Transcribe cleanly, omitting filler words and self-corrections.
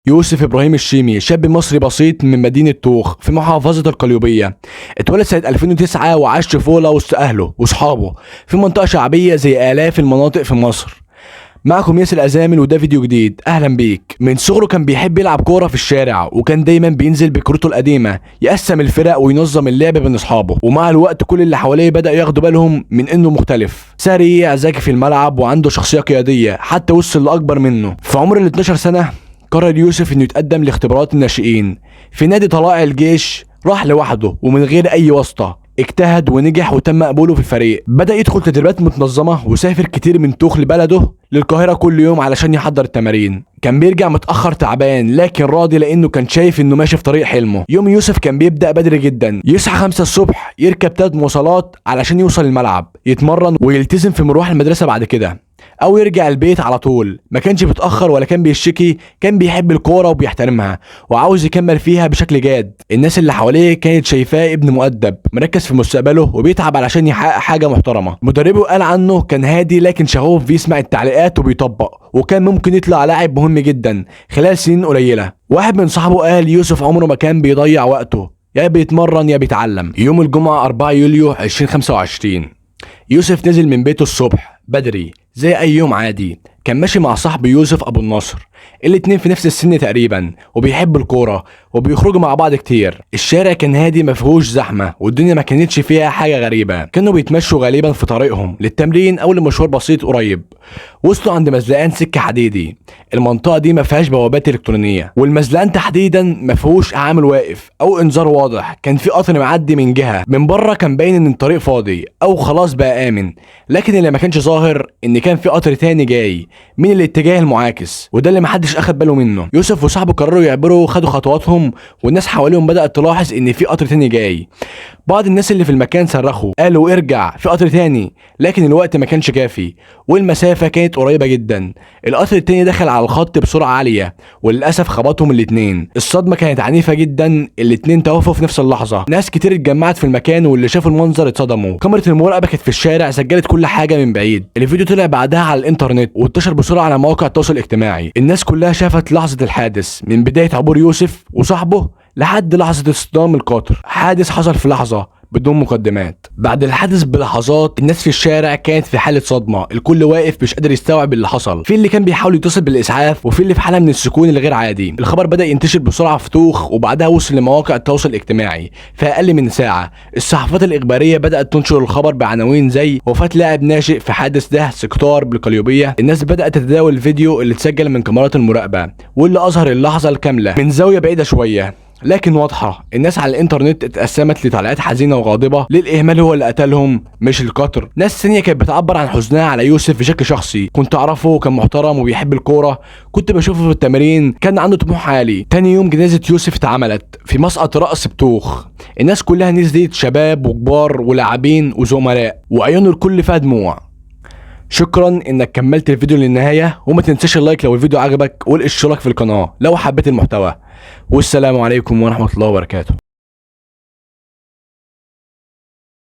يوسف إبراهيم الشيمي شاب مصري بسيط من مدينة طوخ في محافظة القليوبية. اتولد سنة 2009 وعاش طفولة وسط أهله وأصحابه في منطقة شعبية زي آلاف المناطق في مصر. معكم ياسر أزامل وده فيديو جديد، أهلا بيك. من صغره كان بيحب يلعب كورة في الشارع، وكان دايما بينزل بكروته القديمة يقسم الفرق وينظم اللعب بين أصحابه. ومع الوقت كل اللي حواليه بدأ ياخدوا بالهم من إنه مختلف، سريع ذكي في الملعب وعنده شخصية قيادية حتى وصل لأكبر منه. في عمر ال 12 سنة قرر يوسف انه يتقدم لاختبارات الناشئين في نادي طلائع الجيش. راح لوحده ومن غير اي واسطة، اجتهد ونجح وتم قبوله في الفريق. بدأ يدخل تدريبات منظمة وسافر كتير من طوخ لبلده للقاهرة كل يوم علشان يحضر التمارين. كان بيرجع متأخر تعبان لكن راضي لأنه كان شايف إنه ماشي في طريق حلمه. يوم يوسف كان بيبدأ بدري جدا، يصحى 5 الصبح، يركب 3 مواصلات علشان يوصل الملعب، يتمرن ويلتزم في مروح المدرسة بعد كده، او يرجع البيت على طول. ما كانش بيتاخر ولا كان بيشتكي، كان بيحب الكوره وبيحترمها وعاوز يكمل فيها بشكل جاد. الناس اللي حواليه كانت شايفاه ابن مؤدب مركز في مستقبله وبيتعب علشان يحقق حاجه محترمه. مدربه قال عنه كان هادي لكن شغوف، بيسمع التعليقات وبيطبق، وكان ممكن يطلع لاعب مهم جدا خلال سنين قليله. واحد من صاحبه قال يوسف عمره ما كان بيضيع وقته، يا بيتمرن يا بيتعلم. يوم الجمعه 4 يوليو 2025 يوسف نزل من بيته الصبح بدري زي اي يوم عادي. كان ماشي مع صاحبه يوسف ابو النصر، الاتنين في نفس السن تقريبا وبيحبوا الكوره وبيخرجوا مع بعض كتير. الشارع كان هادي ما فيهوش زحمه والدنيا ما كانتش فيها حاجه غريبه. كانوا بيتمشوا غالبا في طريقهم للتمرين او لمشوار بسيط قريب. وصلوا عند مزلقان سكه حديدي. المنطقه دي ما فيهاش بوابات الكترونيه، والمزلقان تحديدا ما فيهوش عامل واقف او انذار واضح. كان في قطر معدي من جهه، من بره كان باين ان الطريق فاضي او خلاص بقى امن، لكن اللي ما كانش ظاهر ان كان في قطر تاني جاي من الاتجاه المعاكس، وده اللي محدش اخد باله منه. يوسف وصاحبه قرروا يعبروا، خدوا خطواتهم والناس حواليهم بدأت تلاحظ ان في قطر تاني جاي. بعض الناس اللي في المكان صرخوا قالوا ارجع في قطر تاني، لكن الوقت ما كانش كافي والمسافة كانت قريبة جدا. القطر التاني دخل على الخط بسرعة عالية وللأسف خبطهم الاتنين. الصدمة كانت عنيفة جدا، الاتنين توفوا في نفس اللحظة. ناس كتير اتجمعت في المكان واللي شافوا المنظر اتصدموا. كاميرا المراقبة كانت في الشارع سجلت كل حاجة من بعيد. الفيديو طلع بعدها على الانترنت وانتشر بسرعة على مواقع التواصل الاجتماعي. الناس كلها شافت لحظة الحادث من بداية عبور يوسف وصاحبه لحد لحظة اصطدام القطر. حادث حصل في لحظة بدون مقدمات. بعد الحادث بلحظات الناس في الشارع كانت في حالة صدمة، الكل واقف مش قادر يستوعب اللي حصل. في اللي كان بيحاول يتصل بالإسعاف وفي اللي في حالة من السكون الغير عادي. الخبر بدأ ينتشر بسرعة في طوخ وبعدها وصل لمواقع التواصل الاجتماعي في أقل من ساعة. الصحافات الإخبارية بدأت تنشر الخبر بعناوين زي وفاة لاعب ناشئ في حادث دهس قطار بالقليوبية. الناس بدأت تتداول الفيديو اللي اتسجل من كاميرات المراقبة واللي أظهر اللحظة الكاملة من زاوية بعيدة شوية لكن واضحة. الناس على الانترنت اتقسمت لتعليقات حزينة وغاضبة، للإهمال هو اللي قتلهم مش القطر. ناس ثانية كانت بتعبر عن حزنها على يوسف بشكل شخصي، كنت أعرفه كان محترم وبيحب الكورة، كنت بشوفه في التمارين، كان عنده طموح عالي. تاني يوم جنازة يوسف اتعملت في مسقط رقص بطوخ. الناس كلها نزلت، شباب وكبار ولاعبين وزملاء، وعيون الكل فيها دموع. شكرا انك كملت الفيديو للنهاية، وما تنساش اللايك لو الفيديو عجبك والاشتراك في القناة لو حبيت المحتوى. والسلام عليكم ورحمة الله وبركاته.